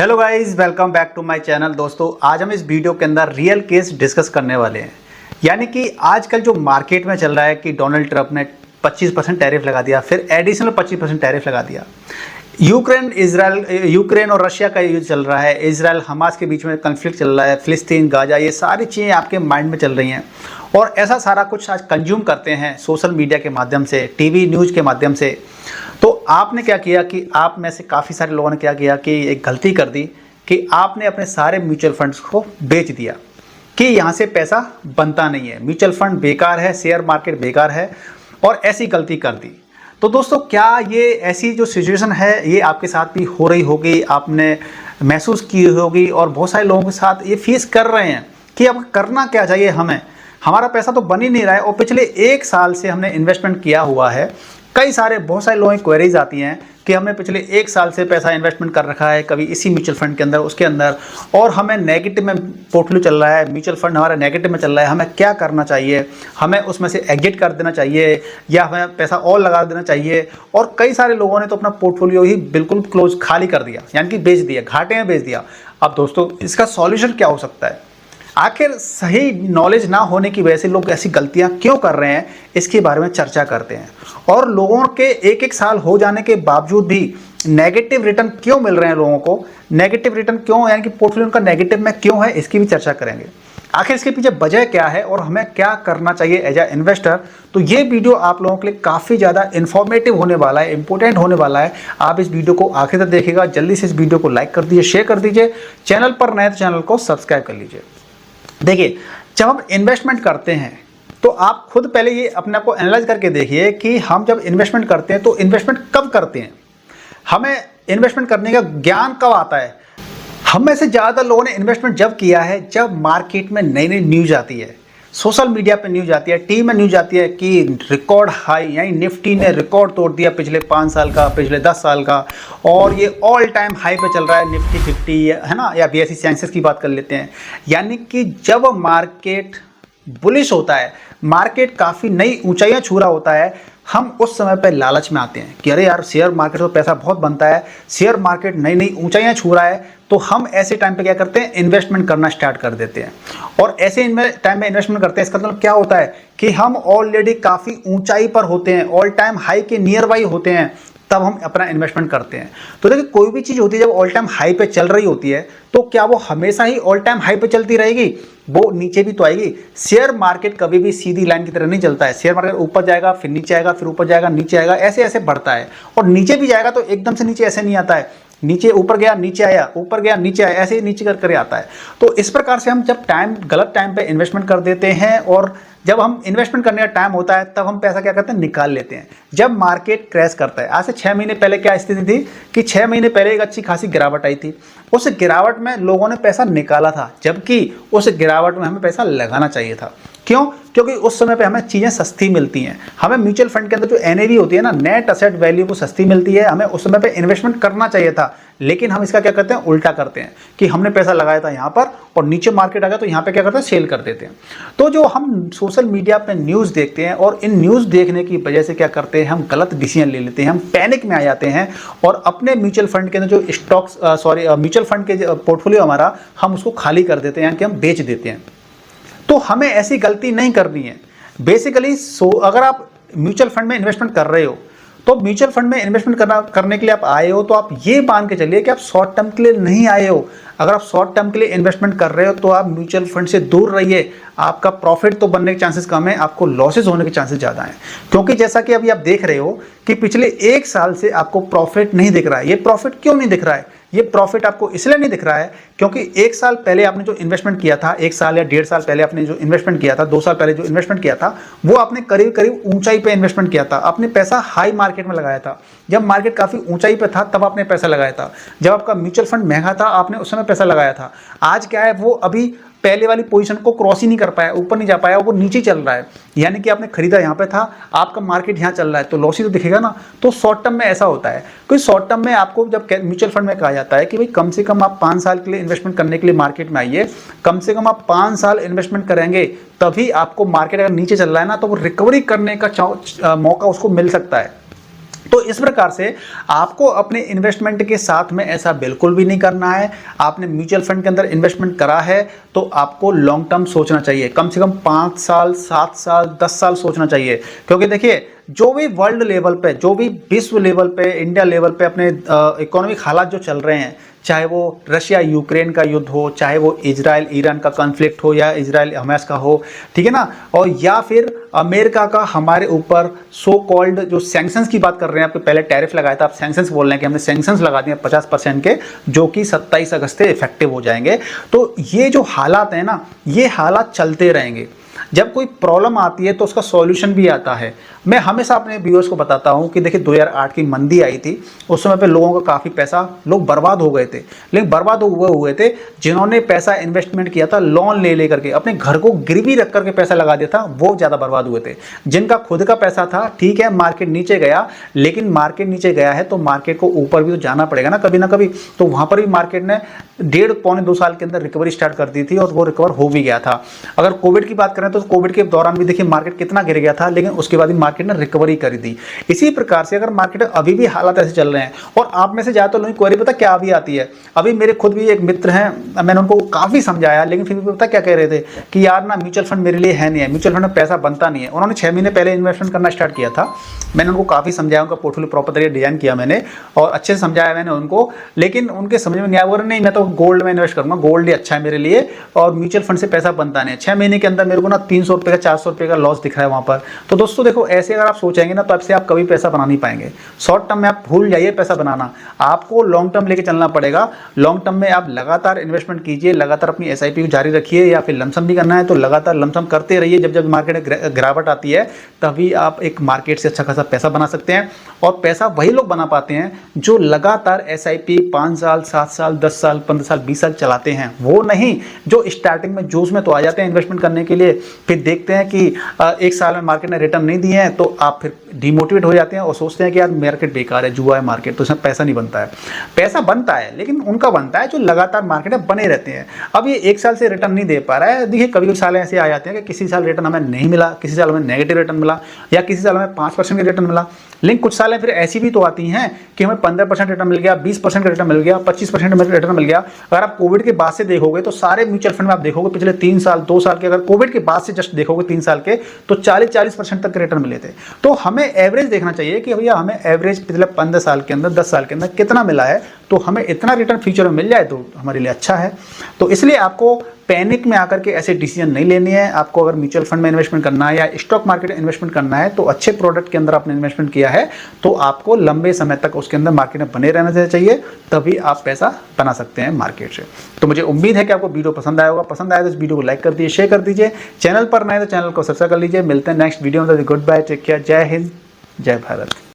Hello guys, welcome back to my channel. दोस्तों, आज हम इस वीडियो के अंदर रियल केस डिस्कस करने वाले हैं। यानी कि आजकल जो मार्केट में चल रहा है कि डोनाल्ड ट्रंप ने 25% टैरिफ लगा दिया, फिर एडिशनल 25% टैरिफ लगा दिया। यूक्रेन और रशिया का युद्ध चल रहा है, इजराइल हमास के बीच में कन्फ्लिक्ट चल रहा है, फिलिस्तीन, गाजा, ये सारी चीज़ें आपके माइंड में चल रही हैं। और ऐसा सारा कुछ आज कंज्यूम करते हैं सोशल मीडिया के माध्यम से, टीवी न्यूज़ के माध्यम से। तो आपने क्या किया कि आप में से काफ़ी सारे लोगों ने क्या किया कि एक गलती कर दी कि आपने अपने सारे म्यूचुअल फंड्स को बेच दिया कि यहाँ से पैसा बनता नहीं है, म्यूचुअल फंड बेकार है, शेयर मार्केट बेकार है, और ऐसी गलती कर दी। तो दोस्तों, क्या ये ऐसी जो सिचुएशन है ये आपके साथ भी हो रही होगी, आपने महसूस की होगी, और बहुत सारे लोगों के साथ ये फेस कर रहे हैं कि अब करना क्या चाहिए हमें, हमारा पैसा तो बन ही नहीं रहा है और पिछले 1 साल से हमने इन्वेस्टमेंट किया हुआ है। बहुत सारे लोगों की क्वेरीज आती हैं कि हमने पिछले 1 साल से पैसा इन्वेस्टमेंट कर रखा है, कभी इसी म्यूचुअल फंड के अंदर, उसके अंदर, और हमें नेगेटिव में पोर्टफोलियो चल रहा है, म्यूचुअल फंड हमारा नेगेटिव में चल रहा है, हमें क्या करना चाहिए, हमें उसमें से एग्जिट कर देना चाहिए या हमें पैसा और लगा देना चाहिए। और कई सारे लोगों ने तो अपना पोर्टफोलियो ही बिल्कुल क्लोज खाली कर दिया, यानी कि बेच दिया, घाटे में बेच दिया। अब दोस्तों, इसका सॉल्यूशन क्या हो सकता है? आखिर सही नॉलेज ना होने की वजह से लोग ऐसी गलतियां क्यों कर रहे हैं, इसके बारे में चर्चा करते हैं। और लोगों के 1-1 साल हो जाने के बावजूद भी नेगेटिव रिटर्न क्यों मिल रहे हैं लोगों को, नेगेटिव रिटर्न क्यों, यानी कि पोर्टफोलियो उनका नेगेटिव में क्यों है, इसकी भी चर्चा करेंगे। आखिर इसके पीछे वजह क्या है और हमें क्या करना चाहिए एज ए इन्वेस्टर। तो ये वीडियो आप लोगों के लिए काफ़ी ज़्यादा इन्फॉर्मेटिव होने वाला है, इंपॉर्टेंट होने वाला है। आप इस वीडियो को आखिर तक देखिएगा। जल्दी से इस वीडियो को लाइक कर दीजिए, शेयर कर दीजिए, चैनल पर नए तो चैनल को सब्सक्राइब कर लीजिए। देखिए, जब हम इन्वेस्टमेंट करते हैं तो आप खुद पहले ये अपने आप को एनालाइज करके देखिए कि हम जब इन्वेस्टमेंट करते हैं तो इन्वेस्टमेंट कब करते हैं, हमें इन्वेस्टमेंट करने का ज्ञान कब आता है। हम में से ज़्यादातर लोगों ने इन्वेस्टमेंट जब किया है जब मार्केट में नई नई न्यूज़ आती है, सोशल मीडिया पे न्यूज़ आती है, टीवी में न्यूज़ आती है कि रिकॉर्ड हाई, यानी निफ्टी ने रिकॉर्ड तोड़ दिया पिछले 5 साल का, पिछले 10 साल का, और ये ऑल टाइम हाई पे चल रहा है निफ्टी 50, है ना, या BSE सेंसेक्स की बात कर लेते हैं। यानी कि जब मार्केट बुलिश होता है, मार्केट काफ़ी नई ऊंचाइयां छू रहा होता है, हम उस समय पे लालच में आते हैं कि अरे यार, शेयर मार्केट तो पैसा बहुत बनता है, शेयर मार्केट नई नई ऊंचाइयां छू रहा है। तो हम ऐसे टाइम पे क्या करते हैं, इन्वेस्टमेंट करना स्टार्ट कर देते हैं। और ऐसे टाइम में इन्वेस्टमेंट करते हैं, इसका मतलब क्या होता है कि हम ऑलरेडी काफ़ी ऊंचाई पर होते हैं, ऑल टाइम हाई के नियर बाई होते हैं, तब हम अपना इन्वेस्टमेंट करते हैं। तो देखिए, कोई भी चीज़ होती है जब ऑल टाइम हाई पे चल रही होती है तो क्या वो हमेशा ही ऑल टाइम हाई पे चलती रहेगी? वो नीचे भी तो आएगी। शेयर मार्केट कभी भी सीधी लाइन की तरह नहीं चलता है। शेयर मार्केट ऊपर जाएगा, फिर नीचे आएगा, फिर ऊपर जाएगा, नीचे आएगा, ऐसे ऐसे बढ़ता है। और नीचे भी जाएगा तो एकदम से नीचे ऐसे नहीं आता है, नीचे ऊपर गया, नीचे आया, ऊपर गया, नीचे आया, ऐसे ही नीचे कर आता है। तो इस प्रकार से हम जब गलत टाइम पे इन्वेस्टमेंट कर देते हैं, और जब हम इन्वेस्टमेंट करने का टाइम होता है तब हम पैसा क्या करते हैं, निकाल लेते हैं। जब मार्केट क्रैश करता है, आज से 6 महीने पहले क्या स्थिति थी कि 6 महीने पहले एक अच्छी खासी गिरावट आई थी, उस गिरावट में लोगों ने पैसा निकाला था, जबकि उस गिरावट में हमें पैसा लगाना चाहिए था। क्यों? क्योंकि उस समय पे हमें चीज़ें सस्ती मिलती हैं। हमें म्यूचुअल फंड के अंदर जो NAV होती है ना, नेट असेट वैल्यू, वो सस्ती मिलती है। हमें उस समय पे इन्वेस्टमेंट करना चाहिए था, लेकिन हम इसका क्या करते हैं, उल्टा करते हैं कि हमने पैसा लगाया था यहाँ पर और नीचे मार्केट आ गया तो यहाँ पे क्या करते हैं, सेल कर देते हैं। तो जो हम सोशल मीडिया पे न्यूज़ देखते हैं और इन न्यूज़ देखने की वजह से क्या करते हैं, हम गलत डिसीजन ले लेते हैं, हम पैनिक में आ जाते हैं और अपने म्यूचुअल फंड के अंदर जो म्यूचुअल फंड के पोर्टफोलियो हमारा, हम उसको खाली कर देते हैं, यानी कि हम बेच देते हैं। तो हमें ऐसी गलती नहीं करनी है। बेसिकली अगर आप म्यूचुअल फंड में इन्वेस्टमेंट कर रहे हो तो म्यूचुअल फंड में इन्वेस्टमेंट करने के लिए आप आए हो, तो आप ये मान के चलिए कि आप शॉर्ट टर्म के लिए नहीं आए हो। अगर आप शॉर्ट टर्म के लिए इन्वेस्टमेंट कर रहे हो तो आप म्यूचुअल फंड से दूर रहिए। आपका प्रॉफिट तो बनने के चांसेस कम है, आपको लॉसेज होने के चांसेस ज़्यादा हैं। क्योंकि जैसा कि अभी आप देख रहे हो कि पिछले 1 साल से आपको प्रॉफिट नहीं दिख रहा है। ये प्रॉफिट क्यों नहीं दिख रहा है? ये प्रॉफिट आपको इसलिए नहीं दिख रहा है क्योंकि 1 साल पहले आपने जो इन्वेस्टमेंट किया था, 1 साल या 1.5 साल पहले आपने जो इन्वेस्टमेंट किया था, 2 साल पहले जो इन्वेस्टमेंट किया था, वो आपने करीब करीब ऊंचाई पे इन्वेस्टमेंट किया था। आपने पैसा हाई मार्केट में लगाया था, जब मार्केट काफ़ी ऊंचाई पे था तब आपने पैसा लगाया था। जब आपका म्यूचुअल फंड महंगा था आपने उस समय पैसा लगाया था। आज क्या है, वो अभी पहले वाली पोजीशन को क्रॉस ही नहीं कर पाया, ऊपर नहीं जा पाया, वो नीचे चल रहा है। यानी कि आपने खरीदा यहाँ पे था, आपका मार्केट यहाँ चल रहा है, तो लॉस ही तो दिखेगा ना। तो शॉर्ट टर्म में ऐसा होता है, क्योंकि शॉर्ट टर्म में आपको जब म्यूचुअल फंड में कहा जाता है कि भाई कम से कम आप 5 साल के लिए इन्वेस्टमेंट करने के लिए मार्केट में आइए, कम से कम आप 5 साल इन्वेस्टमेंट करेंगे तभी आपको मार्केट अगर नीचे चल रहा है ना तो वो रिकवरी करने का मौका उसको मिल सकता है। तो इस प्रकार से आपको अपने इन्वेस्टमेंट के साथ में ऐसा बिल्कुल भी नहीं करना है। आपने म्यूचुअल फंड के अंदर इन्वेस्टमेंट करा है तो आपको लॉन्ग टर्म सोचना चाहिए, कम से कम 5 साल, 7 साल, 10 साल सोचना चाहिए। क्योंकि देखिए, जो भी वर्ल्ड लेवल पे, जो भी विश्व लेवल पे, इंडिया लेवल पे अपने इकोनॉमिक हालात जो चल रहे हैं, चाहे वो रशिया यूक्रेन का युद्ध हो, चाहे वो इजराइल ईरान का कॉन्फ्लिक्ट हो, या इजराइल हमास का हो, ठीक है ना, और या फिर अमेरिका का हमारे ऊपर सो कॉल्ड जो सैंक्शंस की बात कर रहे हैं, आपको पहले टैरिफ लगाया था, आप सैंक्शंस बोल रहे हैं कि हमने सैंक्शंस लगा दिए 50% के, जो कि 27 अगस्त से इफेक्टिव हो जाएंगे। तो ये जो हालात हैं ना, ये हालात चलते रहेंगे। जब कोई प्रॉब्लम आती है तो उसका सॉल्यूशन भी आता है। मैं हमेशा अपने व्यूअर्स को बताता हूं कि देखिए 2008 की मंदी आई थी, उस समय पे लोगों का काफ़ी पैसा, लोग बर्बाद हो गए थे। लेकिन बर्बाद हुए थे जिन्होंने पैसा इन्वेस्टमेंट किया था लोन ले लेकर के, अपने घर को गिरवी रख करके पैसा लगा दिया था, वो ज़्यादा बर्बाद हुए थे। जिनका खुद का पैसा था, ठीक है मार्केट नीचे गया, लेकिन मार्केट नीचे गया है तो मार्केट को ऊपर भी तो जाना पड़ेगा ना कभी ना कभी। तो वहाँ पर भी मार्केट ने 1.5-2 साल के अंदर रिकवरी स्टार्ट कर दी थी और वो रिकवर हो भी गया था। अगर कोविड की बात करें तो कोविड के दौरान भी देखिए मार्केट कितना गिर गया था, लेकिन उसके बाद भी मार्केट ने रिकवरी कर दी। इसी प्रकार से अगर मार्केट अभी भी हालात ऐसे चल रहे हैं, और आप में से ज्यादातर लोगों की क्वेरी पता क्या अभी आती है, अभी मेरे खुद भी एक मित्र हैं, मैंने उनको काफी समझाया, लेकिन फिर भी पता क्या कह रहे थे कि यार ना म्यूचुअल फंड मेरे लिए है नहीं है, म्यूचुअल फंड में पैसा बनता नहीं है। उन्होंने 6 महीने पहले इन्वेस्टमेंट करना स्टार्ट किया था। मैंने उनको काफी समझाया, उनका पोर्टफोलियो प्रॉपर तरीके डिजाइन किया मैंने और अच्छे से समझाया मैंने उनको, लेकिन उनके समझ में नहीं आया। बोल नहीं मैं तो गोल्ड में इन्वेस्ट करूंगा, गोल्ड ही अच्छा है मेरे लिए, और म्यूचुअल फंड से पैसा बनता नहीं है। 6 महीने के अंदर मेरे को ना 300 रुपये का, 400 रुपये का लॉस दिख रहा है वहां पर। तो दोस्तों देखो, ऐसे अगर आप सोचेंगे ना तो आपसे आप कभी पैसा बना नहीं पाएंगे। शॉर्ट टर्म में आप भूल जाइए पैसा बनाना, आपको लॉन्ग टर्म लेके चलना पड़ेगा। लॉन्ग टर्म में आप लगातार इन्वेस्टमेंट कीजिए, लगातार अपनी एसआईपी को जारी रखिए, या फिर लमसम भी करना है तो लगातार लमसम करते रहिए। जब जब मार्केट में गिरावट आती है तभी आप एक मार्केट से अच्छा खासा पैसा बना सकते हैं। और पैसा वही लोग बना पाते हैं जो लगातार एसआईपी 5 साल, 7 साल, 10 साल, 15 साल, 20 साल चलाते हैं। वो नहीं जो स्टार्टिंग में जोश में तो आ जाते हैं इन्वेस्टमेंट करने के लिए, फिर देखते हैं कि 1 साल में मार्केट ने रिटर्न नहीं दिए हैं, तो आप फिर डिमोटिवेट हो जाते हैं और सोचते हैं कि यार मार्केट बेकार है, जुआ है मार्केट, तो इसमें पैसा नहीं बनता है। पैसा बनता है, लेकिन उनका बनता है जो लगातार मार्केट में बने रहते हैं। अब ये 1 साल से रिटर्न नहीं दे पा रहा है, देखिए कभी कभी साल ऐसे आ जाते हैं कि किसी साल रिटर्न हमें नहीं मिला, किसी साल हमें नेगेटिव रिटर्न मिला, या किसी साल हमें 5% का रिटर्न मिला। लेकिन कुछ साल फिर ऐसी भी तो आती हैं कि हमें 15% रिटर्न मिल गया, 20% का रिटर्न मिल गया, 25% रिटर्न मिल गया। अगर आप कोविड के बाद से देखोगे तो सारे म्यूचुअल फंड में आप देखोगे पिछले 3 साल, 2 साल के, अगर कोविड के बाद से जस्ट देखोगे 3 साल के, तो 40% तक रिटर्न मिले थे। तो हमें एवरेज देखना चाहिए कि भैया हमें एवरेज पिछले 15 साल के अंदर, 10 साल के अंदर कितना मिला है, तो हमें इतना रिटर्न फ्यूचर में मिल जाए तो हमारे लिए अच्छा है। तो इसलिए आपको पैनिक में आकर के ऐसे डिसीजन नहीं लेने हैं। आपको अगर म्यूचुअल फंड में इन्वेस्टमेंट करना है या स्टॉक मार्केट में इन्वेस्टमेंट करना है, तो अच्छे प्रोडक्ट के अंदर आपने इन्वेस्टमेंट किया है तो आपको लंबे समय तक उसके अंदर मार्केट में बने रहना चाहिए, तभी आप पैसा बना सकते हैं मार्केट से। तो मुझे उम्मीद है कि आपको वीडियो पसंद आया होगा। पसंद आया तो इस वीडियो को लाइक कर दीजिए, शेयर कर दीजिए। चैनल पर नए तो चैनल को सब्सक्राइब कर लीजिए। मिलते हैं नेक्स्ट वीडियो में। गुड बाय, टेक केयर, जय हिंद, जय भारत।